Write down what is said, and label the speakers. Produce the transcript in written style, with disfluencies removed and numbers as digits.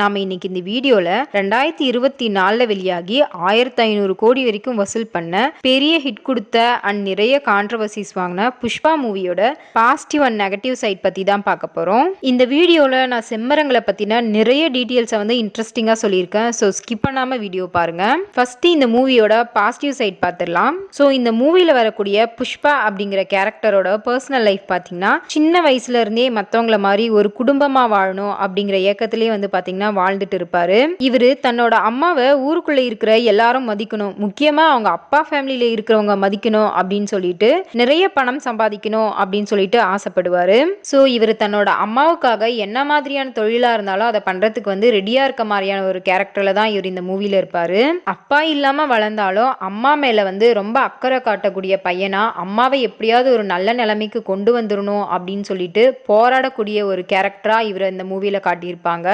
Speaker 1: நாம இன்னைக்கு இந்த வீடியோல 2024 வெளியாகி 1500 கோடி வரைக்கும் வசூல் பண்ண பெரிய ஹிட் கொடுத்த அண்ட் நிறைய கான்ட்ரவர்சிஸ் வாங்கின புஷ்பா மூவியோட பாசிட்டிவ் அண்ட் நெகட்டிவ் சைட் பத்தி தான் பார்க்க போறோம். இந்த வீடியோல நான் செம்மரங்களை பத்தின நிறைய டீட்டெயில்ஸை வந்து இன்ட்ரெஸ்டிங்கா சொல்லியிருக்கேன். ஸோ ஸ்கிப் பண்ணாம வீடியோ பாருங்க. ஃபர்ஸ்ட் இந்த மூவியோட பாசிட்டிவ் சைட் பார்த்துடலாம். ஸோ இந்த மூவில வரக்கூடிய புஷ்பா அப்படிங்கிற கேரக்டரோட பர்சனல் லைஃப் பார்த்தீங்கன்னா சின்ன வயசுல இருந்தே மற்றவங்கள மாதிரி ஒரு குடும்பமா வாழணும் அப்படிங்கிற இயக்கத்திலேயே வந்து பார்த்தீங்கன்னா வாழ்ந்துட்டு இருப்பாரு. இவரு தன்னோட அம்மாவை ஊருக்குள்ள இருக்கிற எல்லாரும் மதிக்கணும், முக்கியமா அவங்க அப்பா ஃபேமிலியில இருக்கிறவங்க மதிக்கணும் அப்படின்னு சொல்லிட்டு நிறைய பணம் சம்பாதிக்கணும் அப்படின்னு சொல்லிட்டு ஆசைப்படுவாரு. ஸோ இவர் தன்னோட அம்மாவுக்காக என்ன மாதிரியான தொழிலா இருந்தாலும் அதை பண்றதுக்கு வந்து ரெடியா இருக்க மாதிரியான ஒரு கேரக்டர்ல தான் இவர் இந்த மூவில இருப்பாரு. அப்பா இல்லாம வளர்ந்தாலும் அம்மா மேல வந்து ரொம்ப அக்கறை காட்டக்கூடிய பையனா அம்மாவை எப்படியாவது ஒரு நல்ல நிலைமைக்கு கொண்டு வந்துடணும் அப்படின்னு சொல்லிட்டு போராடக்கூடிய ஒரு கேரக்டரா இவர் இந்த மூவில காட்டியிருப்பாங்க.